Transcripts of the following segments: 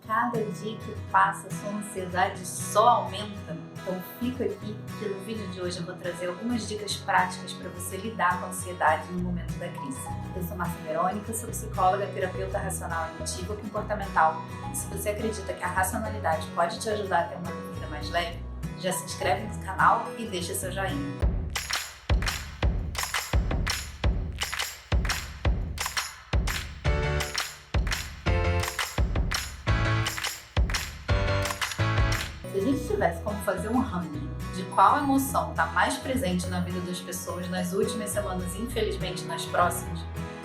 Cada dia que passa, sua ansiedade só aumenta. Então fica aqui que no vídeo de hoje eu vou trazer algumas dicas práticas para você lidar com a ansiedade no momento da crise. Eu sou Márcia Verônica, sou psicóloga, terapeuta racional emotiva comportamental. E se você acredita que a racionalidade pode te ajudar a ter uma vida mais leve, já se inscreve no canal e deixa seu joinha. Se a gente tivesse como fazer um ranking de qual emoção está mais presente na vida das pessoas nas últimas semanas e infelizmente nas próximas,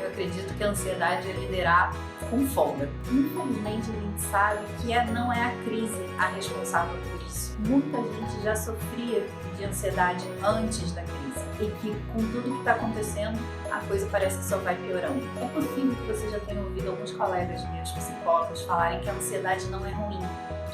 eu acredito que a ansiedade é liderar com folga. Infelizmente a gente sabe que não é a crise a responsável por isso. Muita gente já sofria de ansiedade antes da crise e que com tudo que está acontecendo a coisa parece que só vai piorando. É possível que você já tenha ouvido alguns colegas meus psicólogos falarem que a ansiedade não é ruim,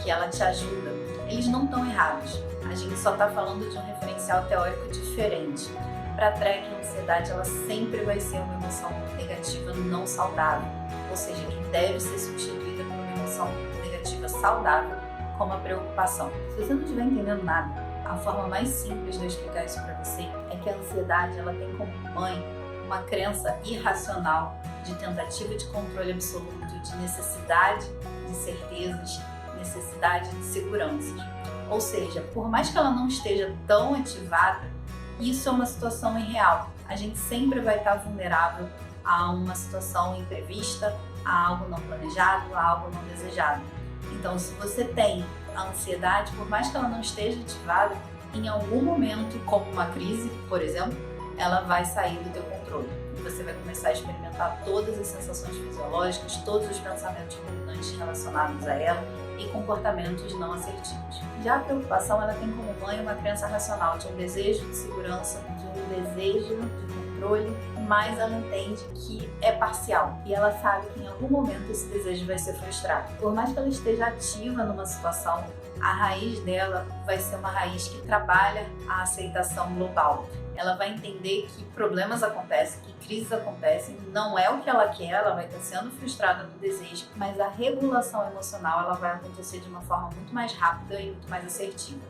que ela te ajuda. Eles não estão errados, a gente só está falando de um referencial teórico diferente. Para a Trek, a ansiedade ela sempre vai ser uma emoção negativa não saudável, ou seja, que deve ser substituída por uma emoção negativa saudável, como a preocupação. Se você não estiver entendendo nada, a forma mais simples de eu explicar isso para você é que a ansiedade ela tem como mãe uma crença irracional de tentativa de controle absoluto, de necessidade de certezas, necessidade de segurança. Ou seja, por mais que ela não esteja tão ativada, isso é uma situação irreal. A gente sempre vai estar vulnerável a uma situação imprevista, a algo não planejado, a algo não desejado. Então, se você tem a ansiedade, por mais que ela não esteja ativada, em algum momento, como uma crise, por exemplo, ela vai sair do teu controle. E você vai começar a experimentar todas as sensações fisiológicas, todos os pensamentos ruminantes relacionados a ela e comportamentos não assertivos. Já a preocupação, ela tem como mãe uma crença racional de um desejo de segurança, de um desejo de controle, mas ela entende que é parcial e ela sabe que em algum momento esse desejo vai ser frustrado. Por mais que ela esteja ativa numa situação, a raiz dela vai ser uma raiz que trabalha a aceitação global. Ela vai entender que problemas acontecem, que crises acontecem, não é o que ela quer, ela vai estar sendo frustrada no desejo, mas a regulação emocional ela vai acontecer de uma forma muito mais rápida e muito mais assertiva.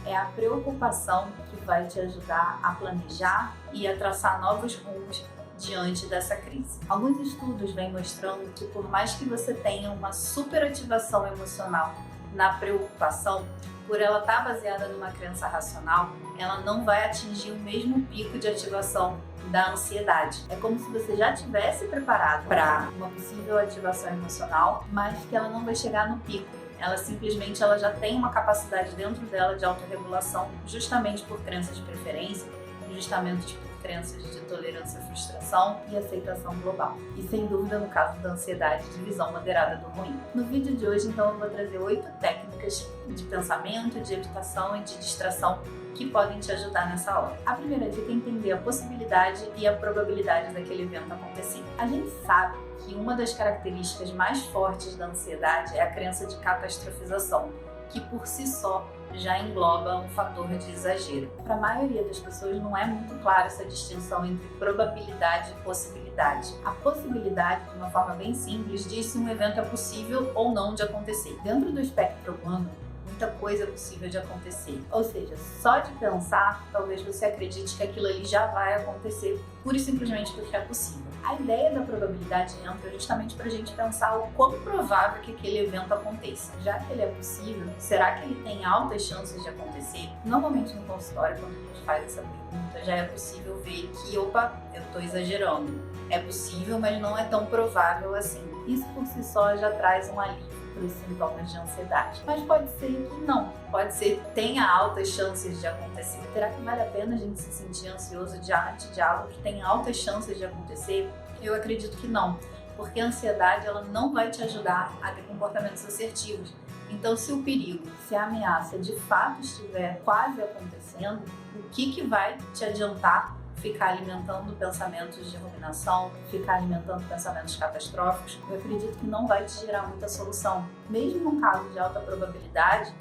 É a preocupação que vai te ajudar a planejar e a traçar novos rumos diante dessa crise. Alguns estudos vêm mostrando que por mais que você tenha uma superativação emocional na preocupação, por ela estar baseada numa crença racional, ela não vai atingir o mesmo pico de ativação da ansiedade. É como se você já tivesse preparado para uma possível ativação emocional, mas que ela não vai chegar no pico. Ela simplesmente já tem uma capacidade dentro dela de autorregulação, justamente por crenças de preferência, justamente por crenças de tolerância à frustração e aceitação global. E sem dúvida, no caso da ansiedade, de visão moderada do ruim. No vídeo de hoje, então, eu vou trazer 8 técnicas de pensamento, de evitação e de distração que podem te ajudar nessa hora. A primeira dica é entender a possibilidade e a probabilidade daquele evento acontecer. A gente sabe que uma das características mais fortes da ansiedade é a crença de catastrofização, que por si só já engloba um fator de exagero. Para a maioria das pessoas não é muito clara essa distinção entre probabilidade e possibilidade. A possibilidade, de uma forma bem simples, diz se um evento é possível ou não de acontecer. Dentro do espectro humano, muita coisa é possível de acontecer. Ou seja, só de pensar, talvez você acredite que aquilo ali já vai acontecer, pura e simplesmente porque é possível. A ideia da probabilidade entra justamente para a gente pensar o quão provável que aquele evento aconteça. Já que ele é possível, será que ele tem altas chances de acontecer? Normalmente no consultório, quando a gente faz essa pergunta, já é possível ver que, eu estou exagerando. É possível, mas não é tão provável assim. Isso por si só já traz um alívio para os sintomas de ansiedade. Mas pode ser que não. Pode ser que tenha altas chances de acontecer. Será que vale a pena a gente se sentir ansioso diante de algo que tem altas chances de acontecer? Eu acredito que não. Porque a ansiedade ela não vai te ajudar a ter comportamentos assertivos. Então, se o perigo, se a ameaça de fato estiver quase acontecendo, o que vai te adiantar ficar alimentando pensamentos de ruminação, ficar alimentando pensamentos catastróficos? Eu acredito que não vai te gerar muita solução. Mesmo num caso de alta probabilidade,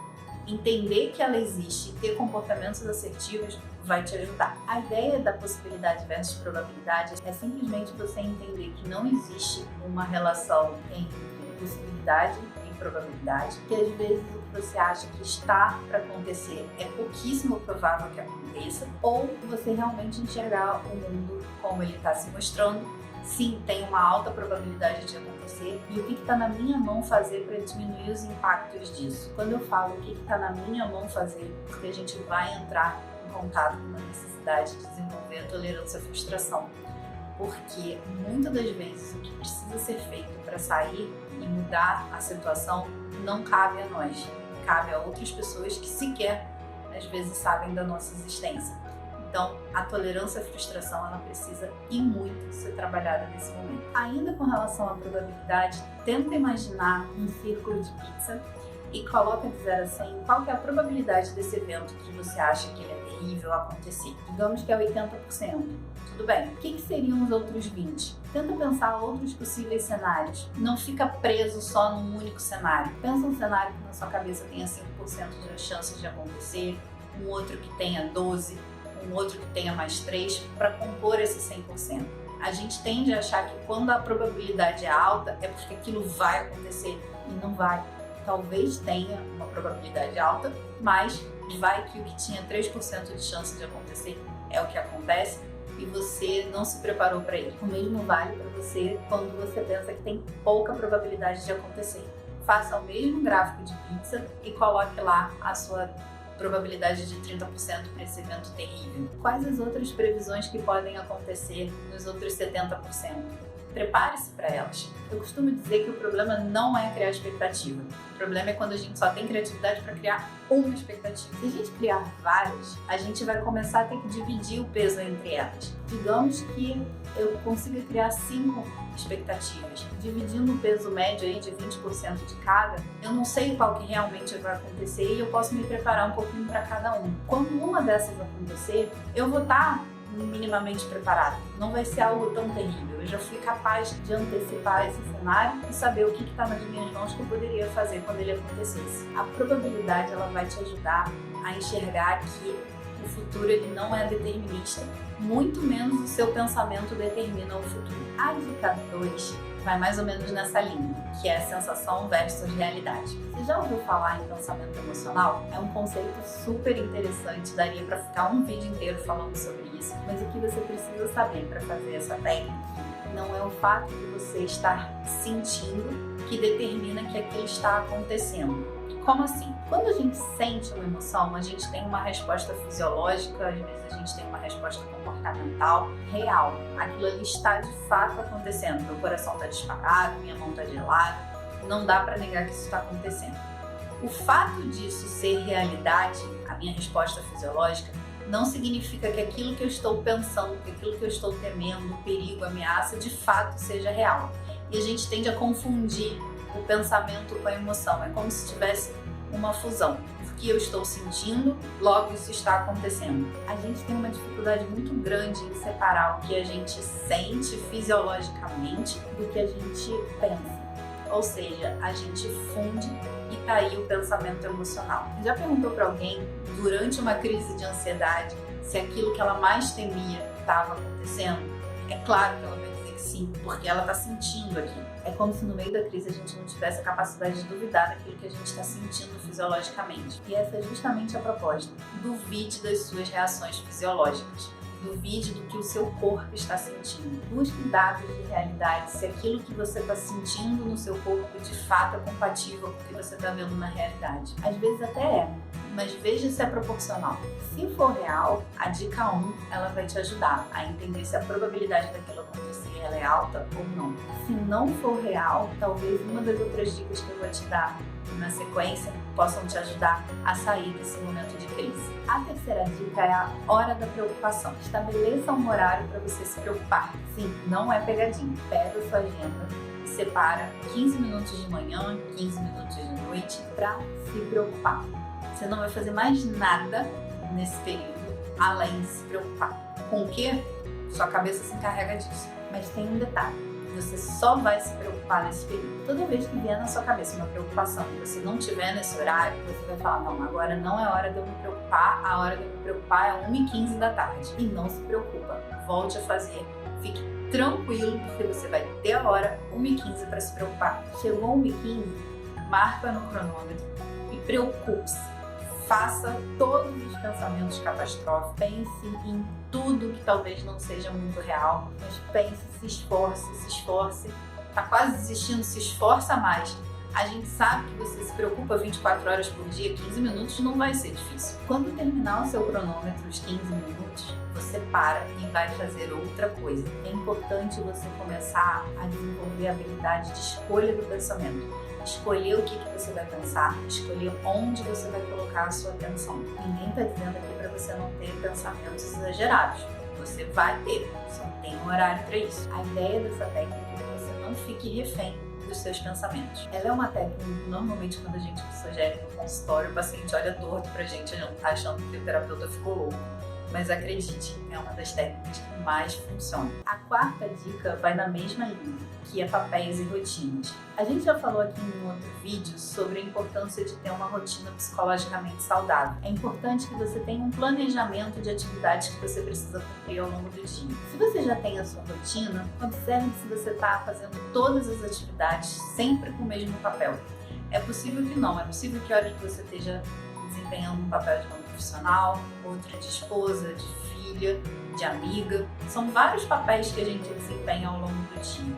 entender que ela existe e ter comportamentos assertivos vai te ajudar. A ideia da possibilidade versus probabilidade é simplesmente você entender que não existe uma relação entre possibilidade e probabilidade, que às vezes o que você acha que está para acontecer é pouquíssimo provável que aconteça, ou você realmente enxergar o mundo como ele está se mostrando. Sim, tem uma alta probabilidade de acontecer, e o que está na minha mão fazer para diminuir os impactos disso? Quando eu falo o que está na minha mão fazer, porque a gente vai entrar em contato com a necessidade de desenvolver a tolerância à frustração. Porque muitas das vezes o que precisa ser feito para sair e mudar a situação não cabe a nós, cabe a outras pessoas que sequer às vezes sabem da nossa existência. Então, a tolerância à frustração ela precisa e muito ser trabalhada nesse momento. Ainda com relação à probabilidade, tenta imaginar um círculo de pizza e coloca de 0 a 100 qual que é a probabilidade desse evento que você acha que ele é terrível acontecer. Digamos que é 80%. Tudo bem. O que seriam os outros 20%? Tenta pensar outros possíveis cenários. Não fica preso só num único cenário. Pensa um cenário que na sua cabeça tenha 5% de chances de acontecer, um outro que tenha 12%, um outro que tenha mais 3%, para compor esse 100%. A gente tende a achar que quando a probabilidade é alta é porque aquilo vai acontecer, e não vai. Talvez tenha uma probabilidade alta, mas vai que o que tinha 3% de chance de acontecer é o que acontece e você não se preparou para ele. O mesmo vale para você quando você pensa que tem pouca probabilidade de acontecer. Faça o mesmo gráfico de pizza e coloque lá a sua probabilidade de 30% para esse evento terrível. Quais as outras previsões que podem acontecer nos outros 70%? Prepare-se para elas. Eu costumo dizer que o problema não é criar expectativa. O problema é quando a gente só tem criatividade para criar uma expectativa. Se a gente criar várias, a gente vai começar a ter que dividir o peso entre elas. Digamos que eu consiga criar 5 expectativas. Dividindo o peso médio aí de 20% de cada, eu não sei qual que realmente vai acontecer e eu posso me preparar um pouquinho para cada um. Quando uma dessas acontecer, eu vou estar minimamente preparado. Não vai ser algo tão terrível. Eu já fui capaz de antecipar esse cenário e saber o que está nas minhas mãos que eu poderia fazer quando ele acontecesse. A probabilidade ela vai te ajudar a enxergar que o futuro ele não é determinista, muito menos o seu pensamento determina o futuro. A dica 2 vai mais ou menos nessa linha, que é sensação versus realidade. Você já ouviu falar em pensamento emocional? É um conceito super interessante, daria para ficar um vídeo inteiro falando sobre isso, mas o que você precisa saber para fazer essa técnica não é o fato de você estar sentindo que determina que aquilo está acontecendo. Como assim? Quando a gente sente uma emoção, a gente tem uma resposta fisiológica, às vezes a gente tem uma resposta comportamental real. Aquilo ali está de fato acontecendo. Meu coração está disparado, minha mão está gelada. Não dá para negar que isso está acontecendo. O fato disso ser realidade, a minha resposta fisiológica, não significa que aquilo que eu estou pensando, que aquilo que eu estou temendo, o perigo, a ameaça, de fato seja real. E a gente tende a confundir o pensamento com a emoção. É como se tivesse uma fusão. Porque eu estou sentindo, logo isso está acontecendo. A gente tem uma dificuldade muito grande em separar o que a gente sente fisiologicamente do que a gente pensa. Ou seja, a gente funde e tá aí o pensamento emocional. Já perguntou para alguém, durante uma crise de ansiedade, se aquilo que ela mais temia estava acontecendo? É claro que ela vai dizer que sim, porque ela está sentindo aquilo. É como se no meio da crise a gente não tivesse a capacidade de duvidar daquilo que a gente está sentindo fisiologicamente. E essa é justamente a proposta. Duvide das suas reações fisiológicas. Duvide do que o seu corpo está sentindo. Busque dados de realidade, se aquilo que você está sentindo no seu corpo de fato é compatível com o que você está vendo na realidade. Às vezes até é, mas veja se é proporcional. Se for real, a dica 1 ela vai te ajudar a entender se a probabilidade daquilo acontecer ela é alta ou não. Se não for real, talvez uma das outras dicas que eu vou te dar na sequência possam te ajudar a sair desse momento de crise. A terceira dica é a hora da preocupação. Estabeleça um horário para você se preocupar. Sim, não é pegadinha. Pega a sua agenda e separa 15 minutos de manhã, 15 minutos de noite para se preocupar. Você não vai fazer mais nada nesse período além de se preocupar. Com o quê? Sua cabeça se encarrega disso. Mas tem um detalhe. Você só vai se preocupar nesse período. Toda vez que vier na sua cabeça uma preocupação e você não tiver nesse horário, você vai falar, não, agora não é hora de eu me preocupar, a hora de eu me preocupar é 1h15 da tarde. E não se preocupa, volte a fazer, fique tranquilo, porque você vai ter a hora 1h15 para se preocupar. Chegou 1h15, marca no cronômetro e preocupe-se. Faça todos os pensamentos catastróficos, pense em tudo que talvez não seja muito real, mas pense, se esforce. Tá quase desistindo, se esforça mais. A gente sabe que você se preocupa 24 horas por dia, 15 minutos não vai ser difícil. Quando terminar o seu cronômetro, os 15 minutos, você para e vai fazer outra coisa. É importante você começar a desenvolver a habilidade de escolha do pensamento. Escolher o que você vai pensar, escolher onde você vai colocar a sua atenção. Ninguém está dizendo aqui para você não ter pensamentos exagerados. Você vai ter, só tem um horário para isso. A ideia dessa técnica é que você não fique refém dos seus pensamentos. Ela é uma técnica que normalmente quando a gente sugere no consultório, o paciente olha torto pra gente achando que o terapeuta ficou louco. Mas acredite, é uma das técnicas que mais funciona. A quarta dica vai na mesma linha, que é papéis e rotinas. A gente já falou aqui em um outro vídeo sobre a importância de ter uma rotina psicologicamente saudável. É importante que você tenha um planejamento de atividades que você precisa cumprir ao longo do dia. Se você já tem a sua rotina, observe se você está fazendo todas as atividades sempre com o mesmo papel. É possível que não, é possível que a hora que você esteja desempenhando um papel de uma profissional, outro de esposa, de filha, de amiga. São vários papéis que a gente desempenha ao longo do dia.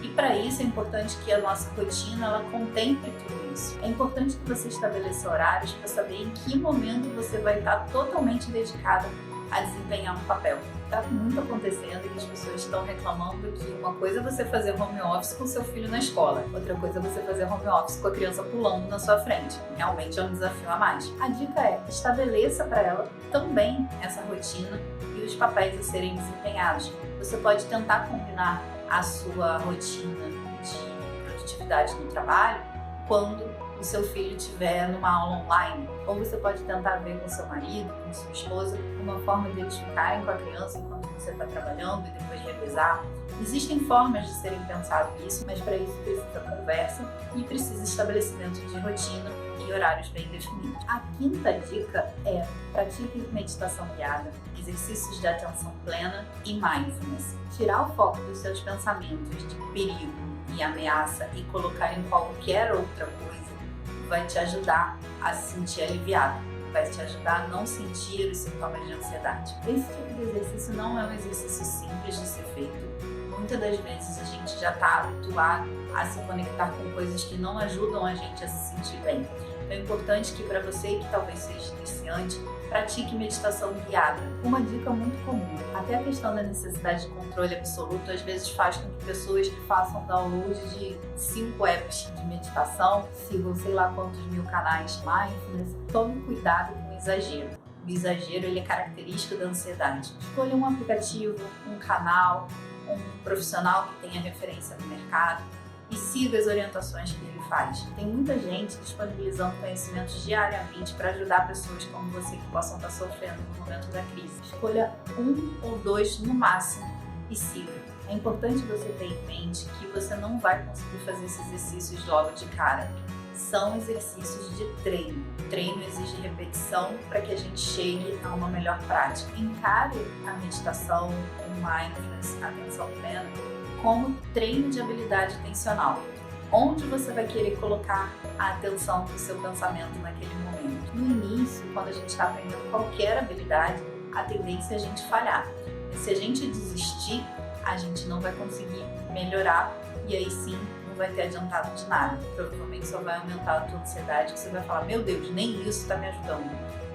E para isso é importante que a nossa rotina ela contemple tudo isso. É importante que você estabeleça horários para saber em que momento você vai estar totalmente dedicada a desempenhar um papel. Está muito acontecendo e as pessoas estão reclamando que uma coisa é você fazer home office com seu filho na escola, outra coisa é você fazer home office com a criança pulando na sua frente. Realmente é um desafio a mais. A dica é, estabeleça para ela também essa rotina e os papéis a serem desempenhados. Você pode tentar combinar a sua rotina de produtividade no trabalho quando o seu filho estiver numa aula online. Ou você pode tentar ver com seu marido, com sua esposa, uma forma de eles ficarem com a criança enquanto você está trabalhando e depois revezar. Existem formas de serem pensado isso, mas para isso precisa conversa e precisa estabelecimento de rotina e horários bem definidos. A quinta dica é pratique meditação guiada, exercícios de atenção plena e mindfulness. Tirar o foco dos seus pensamentos de perigo e ameaça e colocar em qualquer outra coisa vai te ajudar a se sentir aliviado, vai te ajudar a não sentir os sintomas de ansiedade. Esse tipo de exercício não é um exercício simples de ser feito. Muitas das vezes a gente já está habituado a se conectar com coisas que não ajudam a gente a se sentir bem. Então é importante que para você que talvez seja iniciante, pratique meditação guiada. Uma dica muito comum, até a questão da necessidade de controle absoluto, às vezes faz com que pessoas façam download de 5 apps de meditação, sigam sei lá quantos mil canais mindfulness. Tome cuidado com o exagero. O exagero ele é característico da ansiedade. Escolha um aplicativo, um canal, um profissional que tenha referência no mercado e siga as orientações que ele faz. Tem muita gente disponibilizando conhecimentos diariamente para ajudar pessoas como você que possam estar sofrendo no momento da crise. Escolha 1 ou 2 no máximo e siga. É importante você ter em mente que você não vai conseguir fazer esses exercícios logo de cara. São exercícios de treino. Treino exige repetição para que a gente chegue a uma melhor prática. Encare a meditação, o mindfulness, a atenção plena, como treino de habilidade atencional. Onde você vai querer colocar a atenção do seu pensamento naquele momento? No início, quando a gente está aprendendo qualquer habilidade, a tendência é a gente falhar. E se a gente desistir, a gente não vai conseguir melhorar e aí sim não vai ter adiantado de nada. Provavelmente só vai aumentar a tua ansiedade, que você vai falar, meu Deus, nem isso está me ajudando.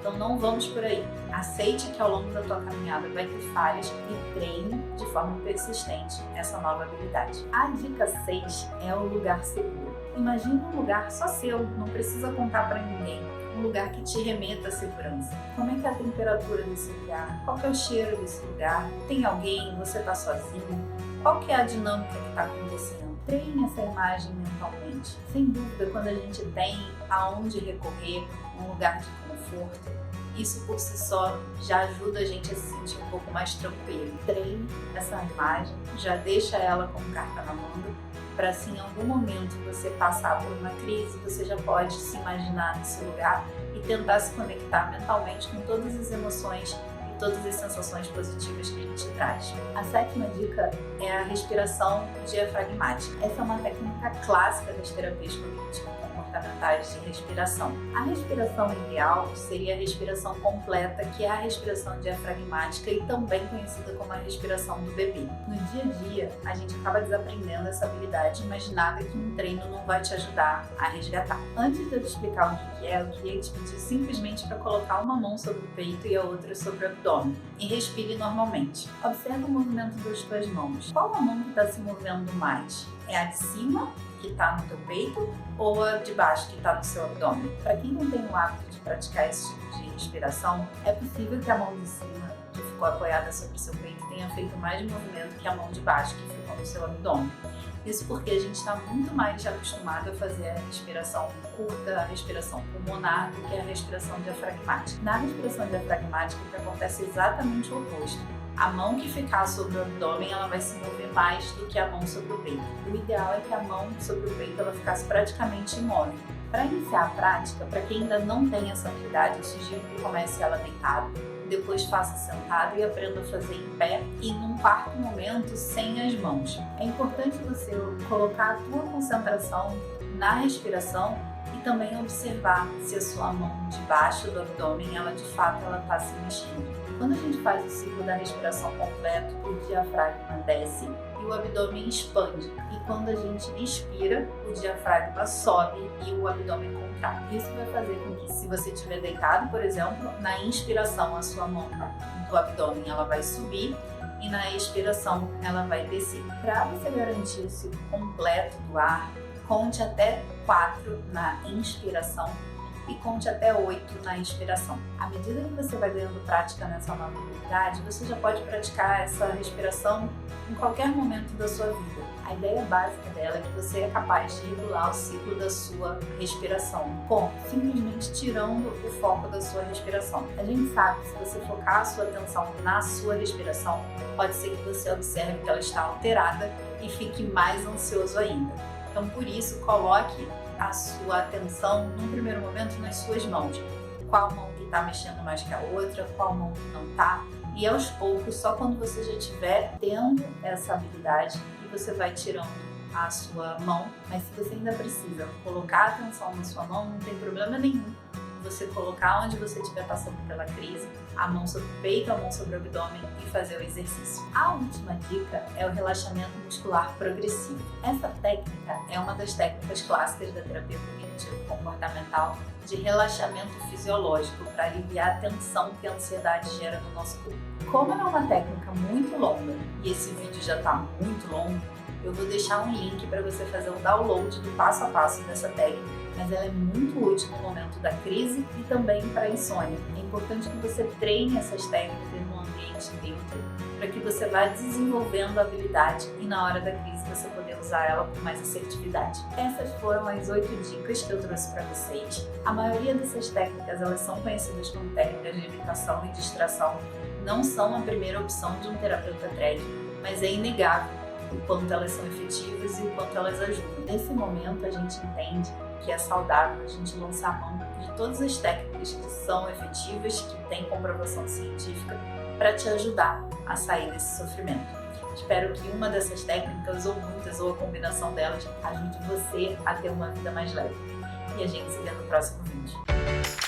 Então não vamos por aí. Aceite que ao longo da tua caminhada vai ter falhas e treine de forma persistente essa nova habilidade. A dica 6 é o lugar seguro. Imagine um lugar só seu, não precisa contar para ninguém. Um lugar que te remeta à segurança. Como é que é a temperatura desse lugar? Qual que é o cheiro desse lugar? Tem alguém? Você está sozinho? Qual que é a dinâmica que está acontecendo? Treine essa imagem mentalmente. Sem dúvida, quando a gente tem aonde recorrer, um lugar de conforto, isso por si só já ajuda a gente a se sentir um pouco mais tranquilo. Treine essa imagem, já deixa ela como carta na manga, para assim em algum momento você passar por uma crise, você já pode se imaginar nesse lugar e tentar se conectar mentalmente com todas as emoções e todas as sensações positivas que a gente traz. A 7ª dica é a respiração diafragmática. Essa é uma técnica clássica das terapias cognitivo-comportamentais. comportamentais de respiração. A respiração ideal seria a respiração completa, que é a respiração diafragmática e também conhecida como a respiração do bebê. No dia a dia, a gente acaba desaprendendo essa habilidade, mas nada que um treino não vai te ajudar a resgatar. Antes de eu te explicar o que é, eu queria te pedir simplesmente para colocar uma mão sobre o peito e a outra sobre o abdômen e respire normalmente. Observe o movimento das tuas mãos. Qual a mão que está se movendo mais? É a de cima, que está no teu peito, ou a de baixo, que está no seu abdômen? Para quem não tem o hábito de praticar esse tipo de respiração, é possível que a mão de cima, que ficou apoiada sobre o seu peito, tenha feito mais movimento que a mão de baixo, que ficou no seu abdômen. Isso porque a gente está muito mais acostumado a fazer a respiração curta, a respiração pulmonar, do que a respiração diafragmática. Na respiração diafragmática, o que acontece é exatamente o oposto. A mão que ficar sobre o abdômen, ela vai se mover mais do que a mão sobre o peito. O ideal é que a mão sobre o peito ela ficasse praticamente imóvel. Para iniciar a prática, para quem ainda não tem essa habilidade, eu sugiro que comece ela deitado, depois faça sentado e aprenda a fazer em pé e num quarto momento sem as mãos. É importante você colocar a tua concentração na respiração e também observar se a sua mão de baixo do abdômen, ela de fato está se mexendo. Quando a gente faz o ciclo da respiração completo, o diafragma desce e o abdômen expande. E quando a gente inspira, o diafragma sobe e o abdômen contrai. Isso vai fazer com que, se você estiver deitado, por exemplo, na inspiração a sua mão do abdômen ela vai subir e na expiração ela vai descer. Para você garantir o ciclo completo do ar, conte até 4 na inspiração e conte até 8 na expiração. À medida que você vai ganhando prática nessa nova habilidade, você já pode praticar essa respiração em qualquer momento da sua vida. A ideia básica dela é que você é capaz de regular o ciclo da sua respiração, simplesmente tirando o foco da sua respiração. A gente sabe que se você focar a sua atenção na sua respiração, pode ser que você observe que ela está alterada e fique mais ansioso ainda. Então, por isso, coloque a sua atenção, num primeiro momento, nas suas mãos. Qual mão que está mexendo mais que a outra, qual mão que não está. E aos poucos, só quando você já estiver tendo essa habilidade, que você vai tirando a sua mão. Mas se você ainda precisa colocar a atenção na sua mão, não tem problema nenhum você colocar onde você estiver passando pela crise, a mão sobre o peito, a mão sobre o abdômen e fazer o exercício. A última dica é o relaxamento muscular progressivo. Essa técnica é uma das técnicas clássicas da terapia cognitivo-comportamental de relaxamento fisiológico para aliviar a tensão que a ansiedade gera no nosso corpo. Como ela é uma técnica muito longa e esse vídeo já está muito longo, eu vou deixar um link para você fazer o download do passo a passo dessa técnica, mas ela é muito útil no momento da crise e também para a insônia. É importante que você treine essas técnicas no ambiente neutro para que você vá desenvolvendo a habilidade e na hora da crise você poder usar ela com mais assertividade. Essas foram as 8 dicas que eu trouxe para vocês. A maioria dessas técnicas elas são conhecidas como técnicas de evitação e distração. Não são a primeira opção de um terapeuta TRED, mas é inegável o quanto elas são efetivas e o quanto elas ajudam. Nesse momento a gente entende que é saudável a gente lançar a mão de todas as técnicas que são efetivas, que têm comprovação científica, para te ajudar a sair desse sofrimento. Espero que uma dessas técnicas, ou muitas, ou a combinação delas, ajude você a ter uma vida mais leve. E a gente se vê no próximo vídeo.